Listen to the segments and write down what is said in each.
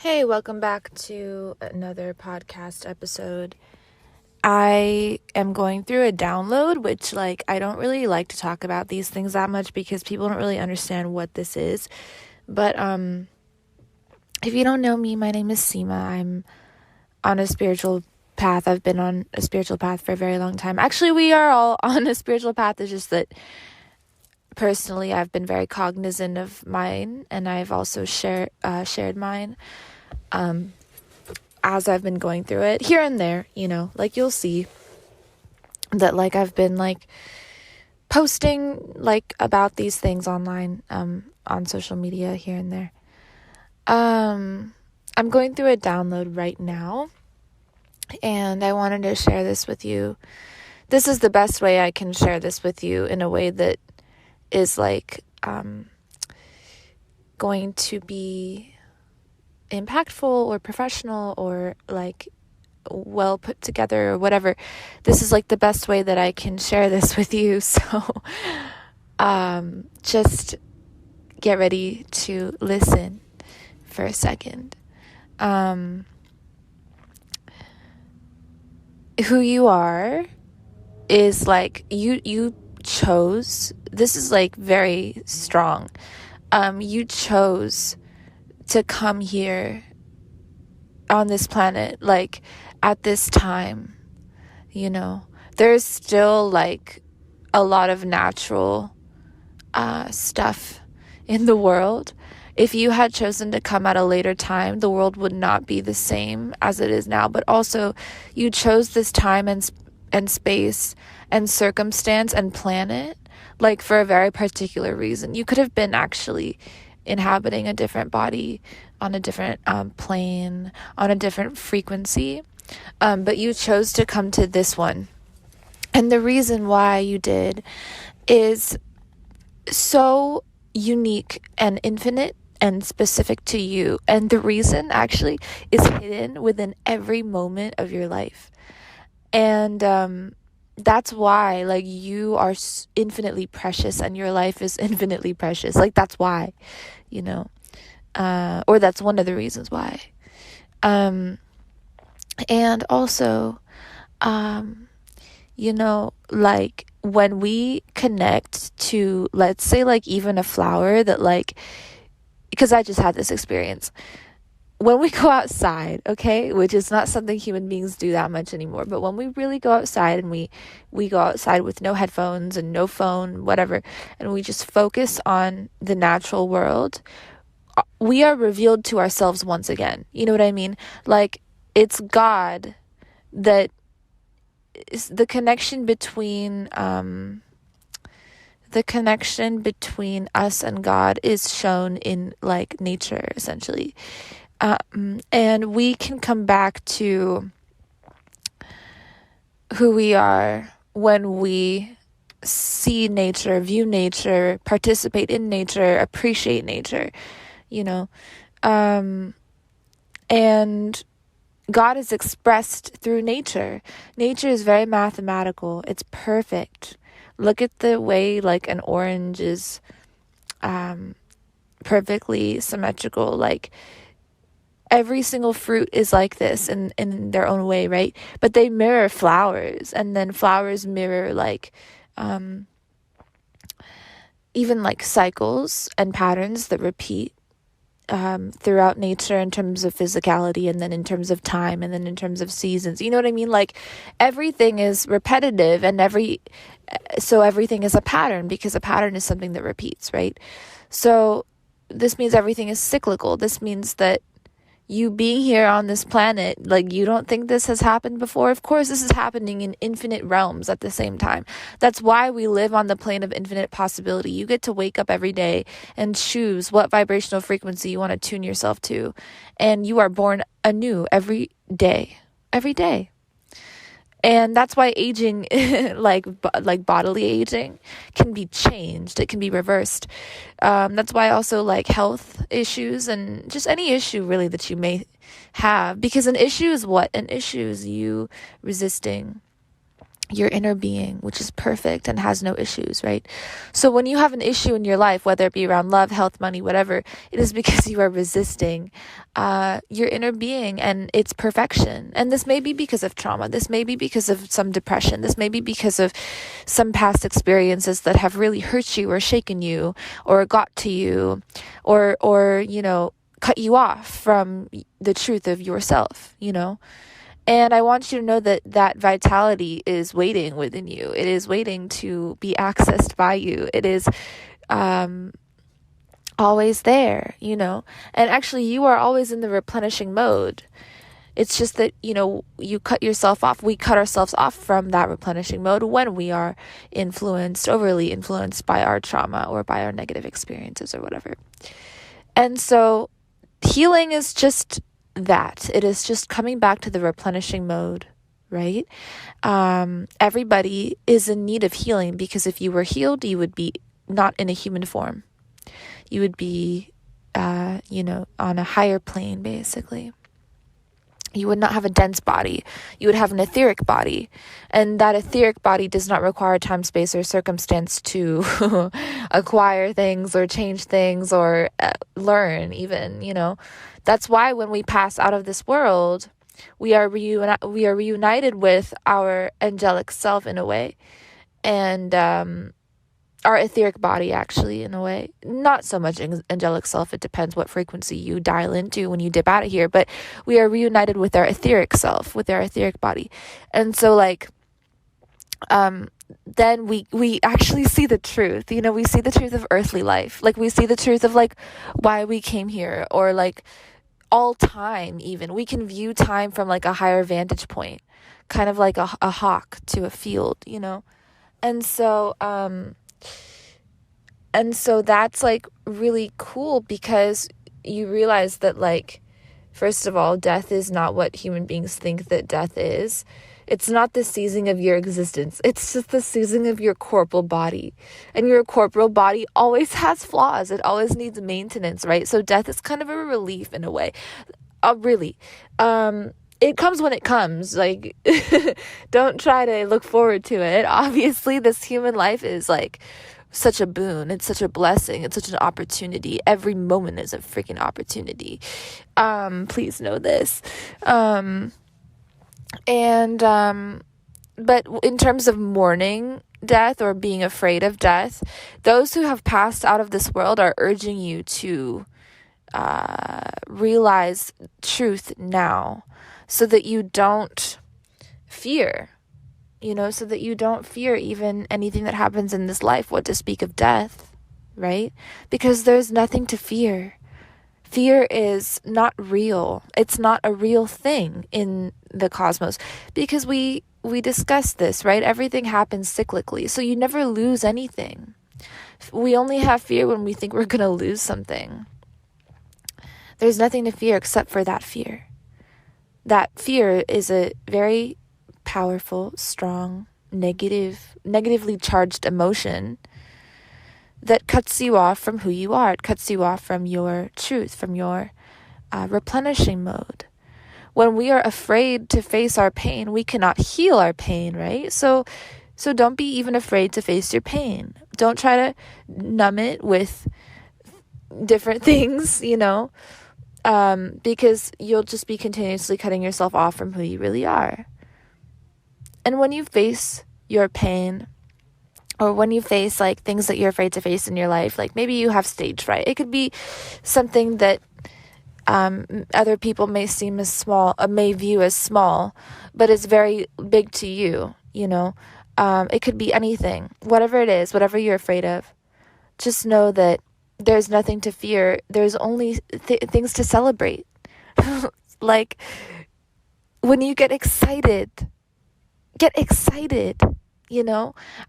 Hey, welcome back to another podcast episode. I am going through a download, which, I don't really like to talk about these things that much because people don't really understand what this is. But, if you don't know me, my name is Seema. I'm on a spiritual path. I've been on a spiritual path for a very long time. Actually, we are all on a spiritual path. It's just that personally, I've been very cognizant of mine, and I've also shared mine. As I've been going through it here and there, you'll see that I've been posting about these things online, on social media here and there. I'm going through a download right now and I wanted to share this with you. This is the best way I can share this with you in a way that is going to be impactful or professional or well put together or whatever. This is the best way that I can share this with you. So just get ready to listen for a second. Who you are is you chose, this is very strong. You chose to come here on this planet, at this time, there's still a lot of natural stuff in the world. If you had chosen to come at a later time, the world would not be the same as it is now. But also, you chose this time and space and circumstance and planet, for a very particular reason. You could have been actually inhabiting a different body on a different plane, on a different frequency, but you chose to come to this one. And the reason why you did is so unique and infinite and specific to you. And the reason actually is hidden within every moment of your life. And that's why you are infinitely precious and your life is infinitely precious. That's why, or that's one of the reasons why. And also, when we connect to, let's say, even a flower that because I just had this experience. When we go outside, okay, which is not something human beings do that much anymore, but when we really go outside and we go outside with no headphones and no phone, whatever, and we just focus on the natural world, we are revealed to ourselves once again. You know what I mean? It's God that is the connection between us and God is shown in nature, essentially. And we can come back to who we are when we see nature, view nature, participate in nature, appreciate nature, and God is expressed through nature. Nature is very mathematical. It's perfect. Look at the way an orange is perfectly symmetrical. Every single fruit is like this in their own way, right? But they mirror flowers, and then flowers mirror even cycles and patterns that repeat throughout nature in terms of physicality, and then in terms of time, and then in terms of seasons. You know what I mean? Everything is repetitive, and so everything is a pattern, because a pattern is something that repeats, right? So this means everything is cyclical. This means that you being here on this planet, you don't think this has happened before? Of course, this is happening in infinite realms at the same time. That's why we live on the plane of infinite possibility. You get to wake up every day and choose what vibrational frequency you want to tune yourself to. And you are born anew every day. Every day. And that's why aging, like bodily aging, can be changed. It can be reversed. That's why also health issues and just any issue really that you may have. Because an issue is what? An issue is you resisting your inner being, which is perfect and has no issues, right? So when you have an issue in your life, whether it be around love, health, money, whatever, it is because you are resisting your inner being and its perfection. And this may be because of trauma. This may be because of some depression. This may be because of some past experiences that have really hurt you or shaken you or got to you or cut you off from the truth of yourself, And I want you to know that that vitality is waiting within you. It is waiting to be accessed by you. It is always there, And actually, you are always in the replenishing mode. It's just that, you cut yourself off. We cut ourselves off from that replenishing mode when we are overly influenced by our trauma or by our negative experiences or whatever. And so healing is just that. It is just coming back to the replenishing mode, right? Everybody is in need of healing, because if you were healed, you would be not in a human form. You would be, on a higher plane, basically. You would not have a dense body. You would have an etheric body. And that etheric body does not require time, space, or circumstance to acquire things or change things or learn even, That's why when we pass out of this world, we are reunited with our angelic self in a way. And our etheric body, actually, in a way. Not so much angelic self. It depends what frequency you dial into when you dip out of here. But we are reunited with our etheric self, with our etheric body. And so, then we actually see the truth. We see the truth of earthly life. We see the truth of, why we came here. Or, all time, even. We can view time from, a higher vantage point. Kind of like a hawk to a field, And so, that's really cool, because you realize that first of all, death is not what human beings think that death is. It's not the ceasing of your existence. It's just the ceasing of your corporal body. And your corporal body always has flaws. It always needs maintenance, right? So death is kind of a relief in a way. Really. It comes when it comes. Don't try to look forward to it. Obviously, this human life is such a boon. It's such a blessing. It's such an opportunity. Every moment is a freaking opportunity. Please know this. But in terms of mourning death or being afraid of death, those who have passed out of this world are urging you to realize truth now, so that you don't fear. So that you don't fear even anything that happens in this life, what to speak of death, right? Because there's nothing to fear. Fear is not real. It's not a real thing in the cosmos, because we discussed this, right? Everything happens cyclically, so you never lose anything. We only have fear when we think we're going to lose something. There's nothing to fear except for that fear. That fear is a very powerful, strong, negatively charged emotion that cuts you off from who you are. It cuts you off from your truth, from your replenishing mode. When we are afraid to face our pain, we cannot heal our pain, right? So don't be even afraid to face your pain. Don't try to numb it with different things, because you'll just be continuously cutting yourself off from who you really are. And when you face your pain, or when you face things that you're afraid to face in your life, maybe you have stage fright. It could be something that other people may view as small, but it's very big to you. It could be anything, whatever it is, whatever you're afraid of. Just know that there's nothing to fear. There's only things to celebrate. When you get excited,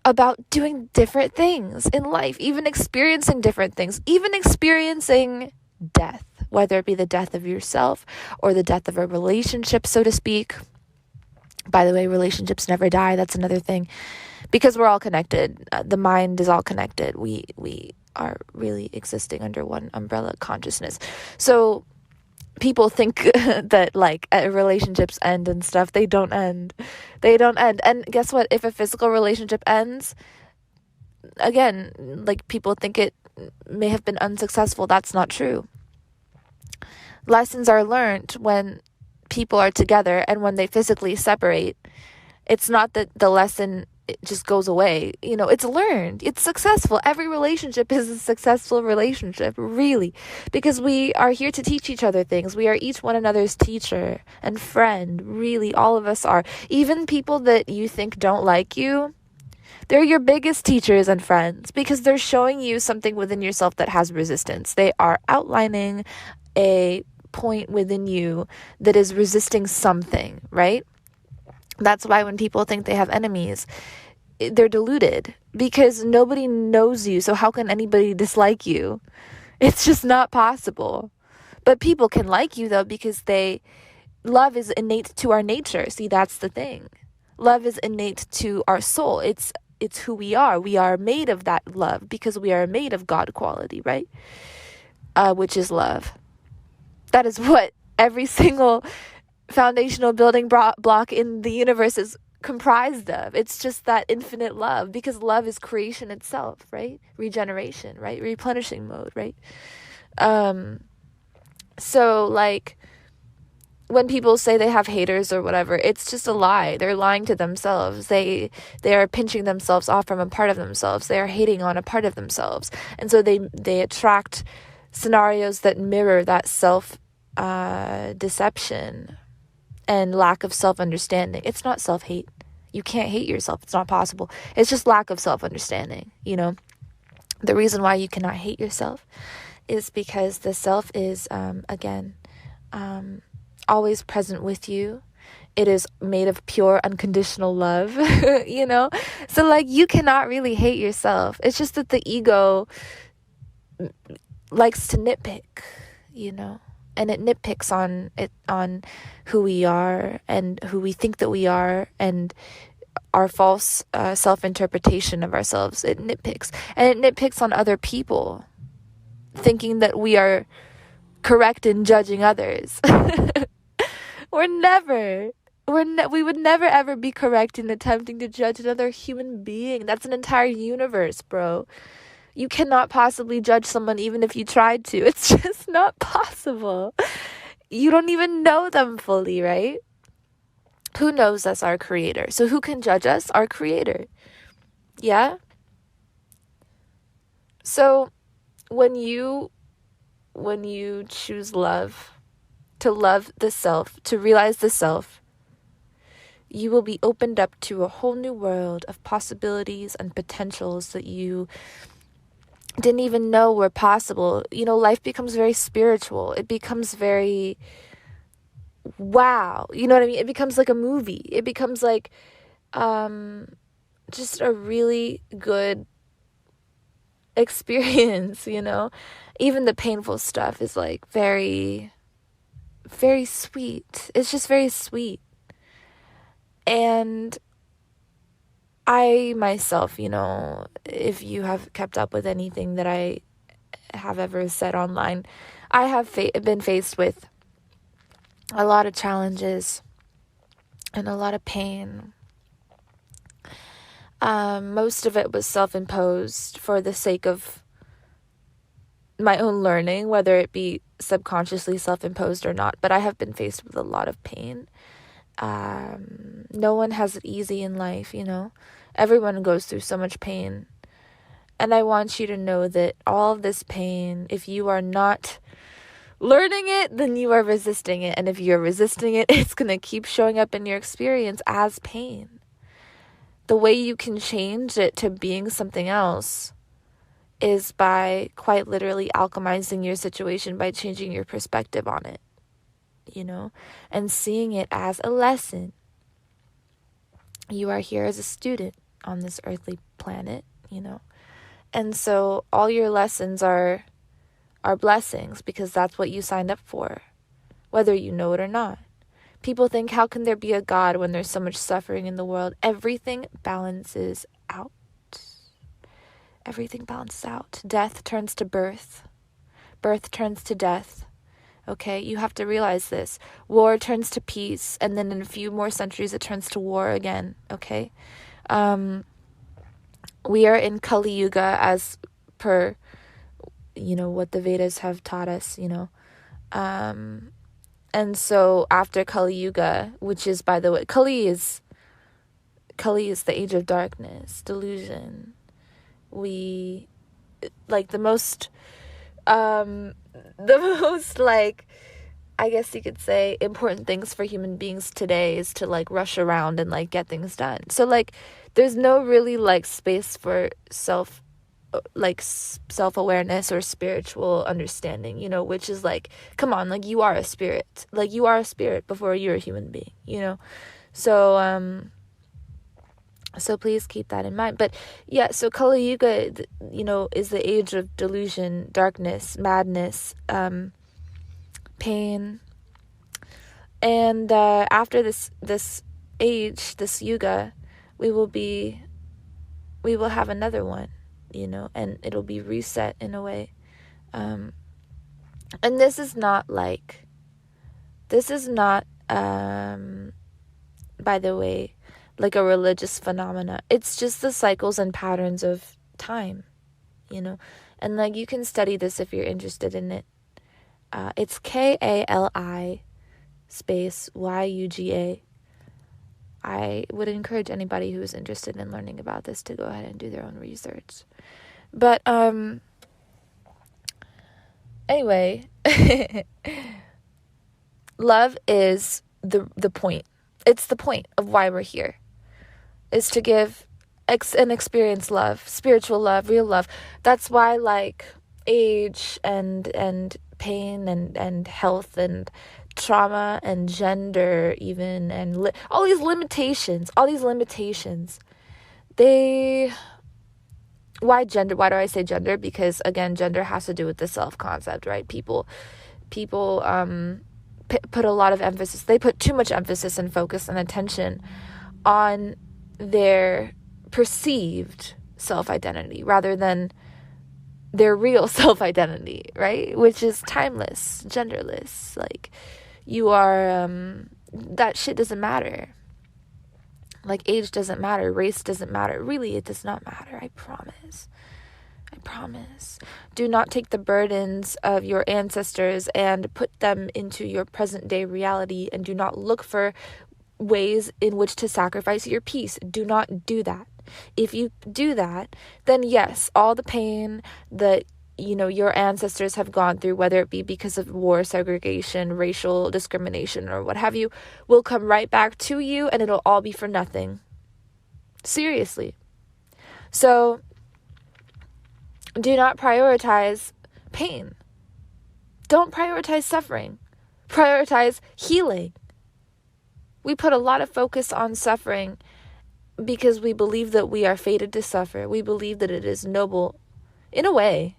about doing different things in life, even experiencing different things, even experiencing death, whether it be the death of yourself or the death of a relationship, so to speak. By the way, relationships never die. That's another thing, because we're all connected. The mind is all connected. We are really existing under one umbrella consciousness. So people think that like relationships end and stuff. They don't end. And guess what? If a physical relationship ends, again, like people think it may have been unsuccessful. That's not true. Lessons are learned when people are together, and when they physically separate, it's not that the lesson it just goes away. It's learned. It's successful. Every relationship is a successful relationship, really, because we are here to teach each other things. We are each one another's teacher and friend. Really, all of us are. Even people that you think don't like you, they're your biggest teachers and friends, because they're showing you something within yourself that has resistance. They are outlining a point within you that is resisting something, right? That's why when people think they have enemies, they're deluded, because nobody knows you. So how can anybody dislike you? It's just not possible. But people can like you though, because love is innate to our nature. See, that's the thing. Love is innate to our soul. It's who we are. We are made of that love, because we are made of God quality, right? Which is love. That is what every single foundational building block in the universe is comprised of. It's just that infinite love, because love is creation itself, right? Regeneration, right? Replenishing mode, right? So like when people say they have haters or whatever, it's just a lie. They're lying to themselves. They are pinching themselves off from a part of themselves. They are hating on a part of themselves. And so they attract scenarios that mirror that self deception and lack of self-understanding. It's not self-hate. You can't hate yourself. It's not possible. It's just lack of self-understanding. The reason why you cannot hate yourself is because the self is always present with you. It is made of pure unconditional love. So like you cannot really hate yourself. It's just that the ego likes to nitpick, and it nitpicks on who we are and who we think that we are, and our false self-interpretation of ourselves. It nitpicks, and it nitpicks on other people, thinking that we are correct in judging others. We would never ever be correct in attempting to judge another human being. That's an entire universe, bro. You cannot possibly judge someone even if you tried to. It's just not possible. You don't even know them fully, right? Who knows us? Our creator. So who can judge us? Our creator. Yeah? So when you choose love, to love the self, to realize the self, you will be opened up to a whole new world of possibilities and potentials that you didn't even know were possible. Life becomes very spiritual. It becomes very wow. You know what I mean? It becomes like a movie. It becomes like just a really good experience, Even the painful stuff is like very, very sweet. It's just very sweet. And I myself, if you have kept up with anything that I have ever said online, I have been faced with a lot of challenges and a lot of pain. Most of it was self-imposed for the sake of my own learning, whether it be subconsciously self-imposed or not. But I have been faced with a lot of pain. No one has it easy in life, Everyone goes through so much pain. And I want you to know that all of this pain, if you are not learning it, then you are resisting it. And if you're resisting it, it's going to keep showing up in your experience as pain. The way you can change it to being something else is by quite literally alchemizing your situation, by changing your perspective on it, and seeing it as a lesson. You are here as a student on this earthly planet, and so all your lessons are blessings, because that's what you signed up for, whether you know it or not. People think, how can there be a God when there's so much suffering in the world? Everything balances out. Everything balances out. Death turns to birth. Birth turns to death. Okay, you have to realize this. War turns to peace, and then in a few more centuries it turns to war again. Okay, we are in Kali Yuga as per, what the Vedas have taught us. And so after Kali Yuga, which is, by the way, Kali is the age of darkness, delusion. We, like, the most like, I guess you could say, important things for human beings today is to, like, rush around and, like, get things done. So, like, there's no really, like, space for self-awareness or spiritual understanding, which is, like, come on, like, you are a spirit. Like, you are a spirit before you're a human being, So, so please keep that in mind. But yeah, so Kali Yuga, is the age of delusion, darkness, madness, pain. And after this age, this yuga, we will have another one, and it'll be reset in a way. And this is not, by the way, like a religious phenomena. It's just the cycles and patterns of time, and, like, you can study this if you're interested in it. It's Kali space Yuga. I would encourage anybody who is interested in learning about this to go ahead and do their own research. But anyway, love is the point. It's the point of why we're here, is to give and experience love, spiritual love, real love. That's why, like, age and pain and health and trauma and gender even and all these limitations, why gender? Why do I say gender? Because, again, gender has to do with the self-concept, right? People put a lot of emphasis. They put too much emphasis and focus and attention on their perceived self-identity rather than their real self-identity, right? Which is timeless, genderless. Like, you are, that shit doesn't matter. Like, age doesn't matter, race doesn't matter. Really, it does not matter. I promise. Do not take the burdens of your ancestors and put them into your present day reality, and do not look for ways in which to sacrifice your peace. Do not do that. If you do that, then yes, all the pain that your ancestors have gone through, whether it be because of war, segregation, racial discrimination, or what have you, will come right back to you, and it'll all be for nothing. Seriously. So do not prioritize pain. Don't prioritize suffering. Prioritize healing. We put a lot of focus on suffering because we believe that we are fated to suffer. We believe that it is noble, in a way,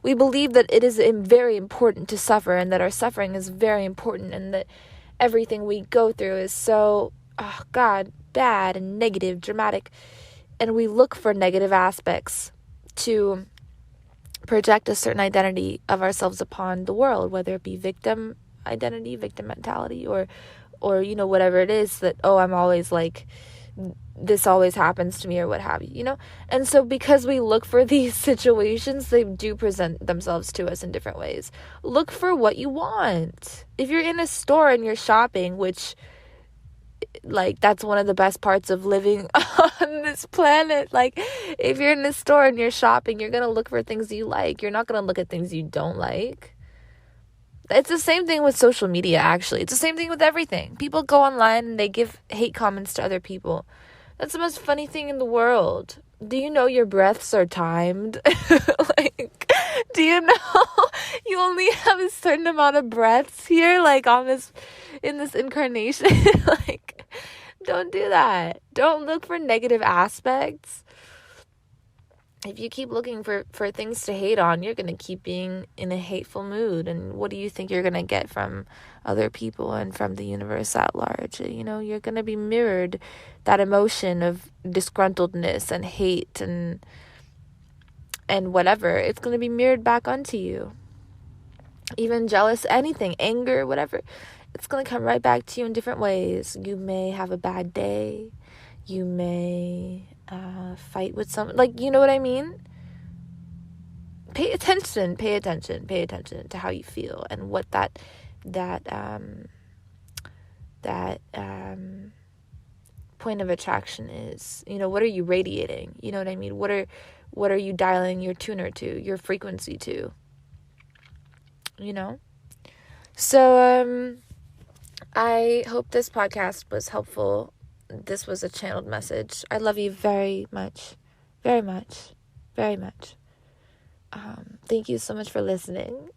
We believe that it is very important to suffer, and that our suffering is very important, and that everything we go through is so, bad and negative, dramatic. And we look for negative aspects to project a certain identity of ourselves upon the world, whether it be victim identity, victim mentality, or whatever it is that, I'm always like, this always happens to me, or what have you, And so because we look for these situations, they do present themselves to us in different ways. Look for what you want. If you're in a store and you're shopping, which, like, that's one of the best parts of living on this planet. Like, if you're in a store and you're shopping, you're going to look for things you like. You're not going to look at things you don't like. It's the same thing with social media, actually. It's the same thing with everything. People go online and they give hate comments to other people. That's the most funny thing in the world. Do you know your breaths are timed? Like, do you know you only have a certain amount of breaths here, like, in this incarnation? Like, don't do that. Don't look for negative aspects. If you keep looking for things to hate on, you're going to keep being in a hateful mood. And what do you think you're going to get from other people and from the universe at large? You're going to be mirrored that emotion of disgruntledness and hate and whatever. It's going to be mirrored back onto you. even jealous, anything, anger, whatever, it's going to come right back to you in different ways. You may have a bad day. You may fight with someone. Like, you know what I mean? Pay attention to how you feel and what that point of attraction is. You know, what are you radiating? You know what I mean? What are you dialing your tuner to, your frequency to? You know? So I hope this podcast was helpful. This was a channeled message. I love you very much. Very much. Very much. Thank you so much for listening.